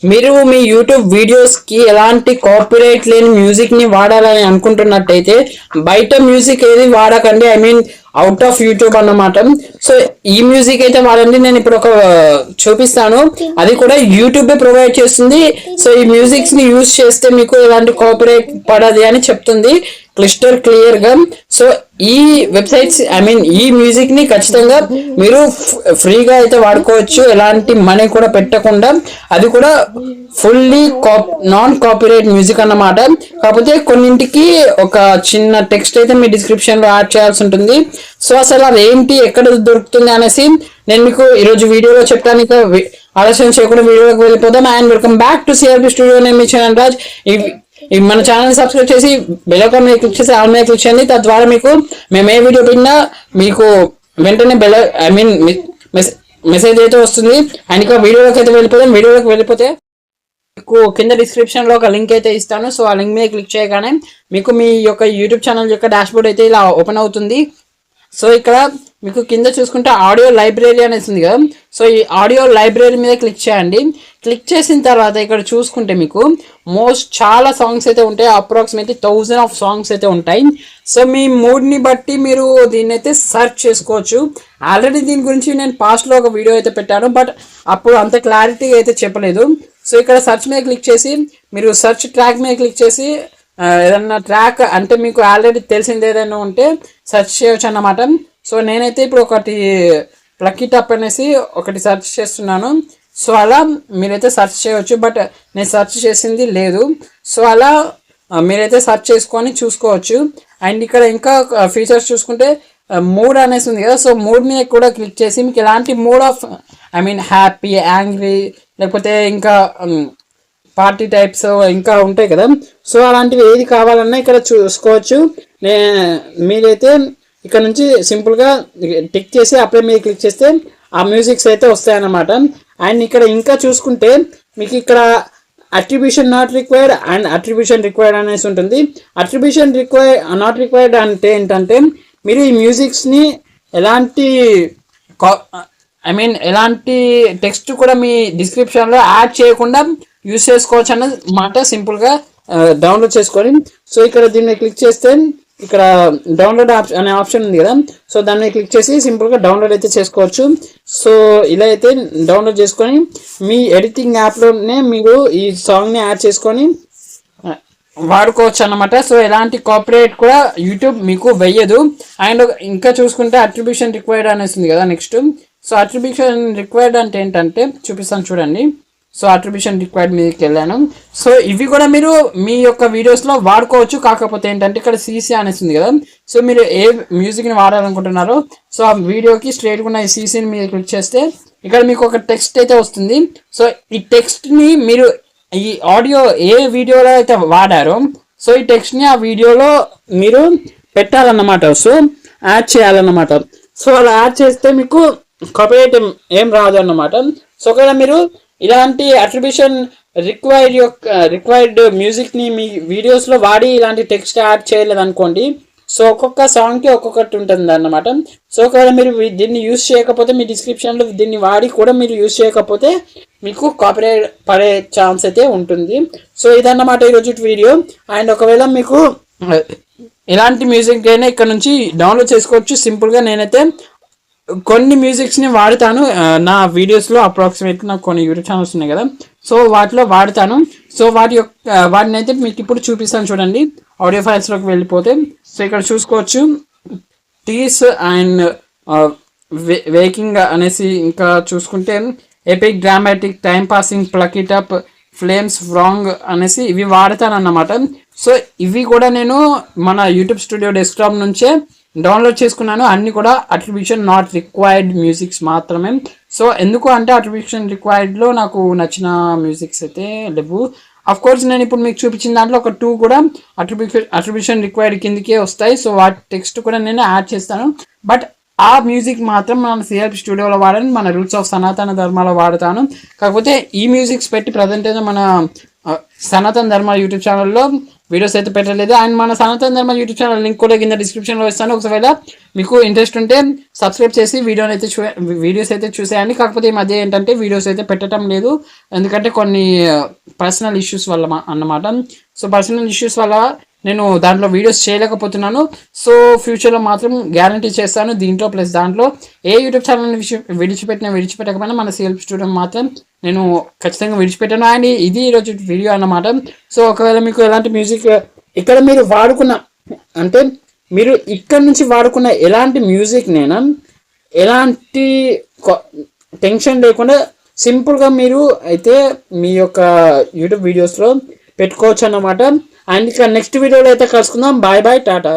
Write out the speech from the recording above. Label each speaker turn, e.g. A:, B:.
A: మీరు మీ యూట్యూబ్ వీడియోస్కి ఎలాంటి కాపీరైట్ లేని మ్యూజిక్ని వాడాలని అనుకుంటున్నట్టయితే బయట మ్యూజిక్ ఏది వాడకండి. I mean out of YouTube అన్నమాట. సో ఈ మ్యూజిక్ అయితే వాడండి. నేను ఇప్పుడు ఒక చూపిస్తాను, అది కూడా యూట్యూబే ప్రొవైడ్ చేస్తుంది. సో ఈ మ్యూజిక్స్ ని యూజ్ చేస్తే మీకు ఎలాంటి కాపీరైట్ పడదు అని చెప్తుంది క్లిస్టర్ క్లియర్ గా. సో ఈ వెబ్సైట్స్ ఐ మీన్ ఈ మ్యూజిక్ ని ఖచ్చితంగా మీరు ఫ్రీగా అయితే వాడుకోవచ్చు, ఎలాంటి మనీ కూడా పెట్టకుండా. అది కూడా ఫుల్లీ నాన్ కాపీరైట్ మ్యూజిక్ అన్నమాట. కాకపోతే కొన్నింటికి ఒక చిన్న టెక్స్ట్ అయితే మీ డిస్క్రిప్షన్ లో యాడ్ చేయాల్సి ఉంటుంది. సో అసలు అది ఏంటి, ఎక్కడ దొరుకుతుంది అనేసి నేను మీకు ఈరోజు వీడియోలో చెప్తాను. ఆలస్యం చేయకుండా వీడియోలోకి వెళ్ళిపోదాం. And welcome back to CRP studio. నేను మీ చరణ్ రాజ్. మన ఛానల్ సబ్స్క్రైబ్ చేసి బెల్ ఐకాన్ మీద క్లిక్ చేసి ఆల్ మీద క్లిక్ చేయండి. తద్వారా మీకు మేము ఏ వీడియో పెట్టినా మీకు వెంటనే ఐ మీన్ మెసేజ్ అయితే వస్తుంది. అండ్ ఇంకా వీడియోలోకి అయితే వెళ్ళిపోతే మీకు కింద డిస్క్రిప్షన్ లో ఒక లింక్ అయితే ఇస్తాను. సో ఆ లింక్ మీద క్లిక్ చేయగానే మీకు మీ యొక్క యూట్యూబ్ ఛానల్ యొక్క డాష్బోర్డ్ అయితే ఇలా ఓపెన్ అవుతుంది. సో ఇక్కడ మీకు కింద చూసుకుంటే ఆడియో లైబ్రరీ అనేసి ఉంది కదా. సో ఈ ఆడియో లైబ్రరీ మీద క్లిక్ చేయండి. క్లిక్ చేసిన తర్వాత ఇక్కడ చూసుకుంటే మీకు చాలా సాంగ్స్ అయితే ఉంటాయి. అప్రాక్సిమేట్లీ 1000 ఆఫ్ సాంగ్స్ అయితే ఉంటాయి. సో మీ మూడ్ని బట్టి మీరు దీన్ని అయితే సెర్చ్ చేసుకోవచ్చు. ఆల్రెడీ దీని గురించి నేను పాస్ట్లో ఒక వీడియో అయితే పెట్టాను, బట్ అప్పుడు అంత క్లారిటీగా అయితే చెప్పలేదు. సో ఇక్కడ సెర్చ్ మీద క్లిక్ చేసి మీరు సెర్చ్ ట్రాక్ మీద క్లిక్ చేసి ఏదన్నా ట్రాక్ అంటే మీకు ఆల్రెడీ తెలిసింది ఏదైనా ఉంటే సెర్చ్ చేయవచ్చు అన్నమాట. సో నేనైతే ఇప్పుడు ఒకటి ప్లక్ ఇట్ అప్ అనేసి ఒకటి సెర్చ్ చేస్తున్నాను. సో అలా మీరైతే సెర్చ్ చేయవచ్చు, బట్ నేను సెర్చ్ చేసింది లేదు. సో అలా మీరైతే సెర్చ్ చేసుకొని చూసుకోవచ్చు. అండ్ ఇక్కడ ఇంకా ఫీచర్స్ చూసుకుంటే మూడ్ అనేసి ఉంది కదా. సో మూడ్ మీద కూడా క్లిక్ చేసి మీకు ఎలాంటి mood of I mean happy, angry, లేకపోతే ఇంకా పార్టీ టైప్స్ ఇంకా ఉంటాయి కదా. సో అలాంటివి ఏది కావాలన్నా ఇక్కడ చూసుకోవచ్చు. మీరైతే ఇక్కడ నుంచి సింపుల్గా టిక్ చేసి అప్లై మీద క్లిక్ చేస్తే ఆ మ్యూజిక్స్ అయితే వస్తాయన్నమాట. అండ్ ఇక్కడ ఇంకా చూసుకుంటే మీకు ఇక్కడ attribution not required and attribution required అనేసి ఉంటుంది. అట్రిబ్యూషన్ నాట్ రిక్వైర్డ్ అంటే ఏంటంటే మీరు ఈ మ్యూజిక్స్ని ఎలాంటి ఐ మీన్ ఎలాంటి టెక్స్ట్ కూడా మీ డిస్క్రిప్షన్లో యాడ్ చేయకుండా యూస్ చేసుకోవచ్చు అన్నమాట. సింపుల్గా డౌన్లోడ్ చేసుకొని సో ఇక్కడ దీన్ని క్లిక్ చేస్తే ఇక్కడ డౌన్లోడ్ అనే ఆప్షన్ ఉంది కదా. సో దాన్ని క్లిక్ చేసి సింపుల్గా డౌన్లోడ్ అయితే చేసుకోవచ్చు. సో ఇలా అయితే డౌన్లోడ్ చేసుకొని మీ ఎడిటింగ్ యాప్లోనే మీరు ఈ సాంగ్ని యాడ్ చేసుకొని వాడుకోవచ్చు అన్నమాట. సో ఎలాంటి కాపీరైట్ కూడా యూట్యూబ్ మీకు వెయ్యదు. అండ్ ఇంకా చూసుకుంటే అట్రిబ్యూషన్ రిక్వైర్డ్ అనేసి ఉంది కదా నెక్స్ట్. సో అట్రిబ్యూషన్ రిక్వైర్డ్ అంటే ఏంటంటే చూపిస్తాను చూడండి. సో అట్రిబ్యూషన్ రిక్వైర్డ్ మీదకి వెళ్ళాను. సో ఇవి కూడా మీరు మీ యొక్క వీడియోస్లో వాడుకోవచ్చు. కాకపోతే ఏంటంటే ఇక్కడ సీసీ అనేసి ఉంది కదా. సో మీరు ఏ మ్యూజిక్ని వాడాలనుకుంటున్నారో సో ఆ వీడియోకి స్ట్రైట్గా ఉన్న ఈ సీసీని మీరు క్లిక్ చేస్తే ఇక్కడ మీకు ఒక టెక్స్ట్ అయితే వస్తుంది. సో ఈ టెక్స్ట్ని మీరు ఈ ఆడియో ఏ వీడియోలో అయితే వాడారో సో ఈ టెక్స్ట్ని ఆ వీడియోలో మీరు పెట్టాలన్నమాట. సో యాడ్ చేయాలన్నమాట. సో అలా యాడ్ చేస్తే మీకు కాపీరైట్ ఏం రాదు అన్నమాట. సో ఒకవేళ మీరు ఇలాంటి అట్రిబ్యూషన్ రిక్వైర్డ్ మ్యూజిక్ని మీ వీడియోస్లో వాడి ఇలాంటి టెక్స్ట్ యాడ్ చేయలేదు అనుకోండి. సో ఒక్కొక్క సాంగ్కి ఒక్కొక్కటి ఉంటుంది అన్నమాట. సో ఒకవేళ మీరు దీన్ని యూజ్ చేయకపోతే మీ డిస్క్రిప్షన్లో దీన్ని వాడి కూడా మీరు యూజ్ చేయకపోతే మీకు కాపీరైట్ పడే ఛాన్స్ అయితే ఉంటుంది. సో ఇదన్నమాట ఈరోజు వీడియో. అండ్ ఒకవేళ మీకు ఎలాంటి మ్యూజిక్ అయినా ఇక్కడ నుంచి డౌన్లోడ్ చేసుకోవచ్చు సింపుల్గా. నేనైతే కొన్ని మ్యూజిక్స్ని వాడతాను నా వీడియోస్లో. అప్రాక్సిమేట్గా నాకు కొన్ని యూట్యూబ్ ఛానల్స్ ఉన్నాయి కదా. సో వాటిలో వాడతాను. సో వాటిని అయితే మీకు ఇప్పుడు చూపిస్తాను చూడండి. ఆడియో ఫైల్స్లోకి వెళ్ళిపోతే సో ఇక్కడ చూసుకోవచ్చు టీస్ అండ్ వేకింగ్ అనేసి, ఇంకా చూసుకుంటే epic, dramatic, time passing, pluck it up, flames wrong అనేసి ఇవి వాడతాను అన్నమాట. సో ఇవి కూడా నేను మన యూట్యూబ్ స్టూడియో డెస్క్టాప్ నుంచే డౌన్లోడ్ చేసుకున్నాను. అన్ని కూడా అట్రిబ్యూషన్ నాట్ రిక్వైర్డ్ మ్యూజిక్స్ మాత్రమే. సో ఎందుకు అంటే అట్రిబ్యూషన్ రిక్వైర్డ్లో నాకు నచ్చిన మ్యూజిక్స్ అయితే లేవు. అఫ్ కోర్స్ నేను ఇప్పుడు మీకు చూపించిన దాంట్లో ఒక 2 కూడా అట్రిబ్యూషన్ రిక్వైర్డ్ కిందకే వస్తాయి. సో వాటి టెక్స్ట్ కూడా నేను యాడ్ చేస్తాను. బట్ ఆ మ్యూజిక్ మాత్రం మన సిఆర్పి స్టూడియోలో వాడని మన రూట్స్ ఆఫ్ సనాతన ధర్మాలో వాడతాను. కాకపోతే ఈ మ్యూజిక్స్ పెట్టి ప్రజెంట్ అయితే మన సనాతన ధర్మ యూట్యూబ్ ఛానల్లో వీడియోస్ అయితే పెట్టలేదు. అండ్ మన సనాతన ధర్మ యూట్యూబ్ ఛానల్ లింక్ కూడా కింద డిస్క్రిప్షన్లో ఇస్తాను. ఒకవేళ మీకు ఇంట్రెస్ట్ ఉంటే సబ్స్క్రైబ్ చేసి వీడియోస్ అయితే చూసేయండి. కాకపోతే ఈ మధ్య ఏంటంటే వీడియోస్ అయితే పెట్టడం లేదు, ఎందుకంటే కొన్ని పర్సనల్ ఇష్యూస్ వల్ల అన్నమాట. సో పర్సనల్ ఇష్యూస్ వల్ల నేను దాంట్లో వీడియోస్ చేయలేకపోతున్నాను. సో ఫ్యూచర్లో మాత్రం గ్యారంటీ చేస్తాను దీంట్లో ప్లస్ దాంట్లో. ఏ యూట్యూబ్ ఛానల్ని విడిచిపెట్టకపోయినా మన సెల్ఫ్ స్టూడియో మాత్రం నేను ఖచ్చితంగా విడిచిపెట్టాను. అండ్ ఇది ఈరోజు వీడియో అన్నమాట. సో ఒకవేళ మీకు ఎలాంటి మ్యూజిక్ ఇక్కడ మీరు వాడుకున్న, అంటే మీరు ఇక్కడ నుంచి వాడుకున్న ఎలాంటి మ్యూజిక్ నేను ఎలాంటి టెన్షన్ లేకుండా సింపుల్గా మీరు అయితే మీ యొక్క యూట్యూబ్ వీడియోస్లో పెట్టుకోవచ్చు అన్నమాట. అండ్ ఇక నెక్స్ట్ వీడియోలో అయితే కలుసుకుందాం. Bye bye, Tata.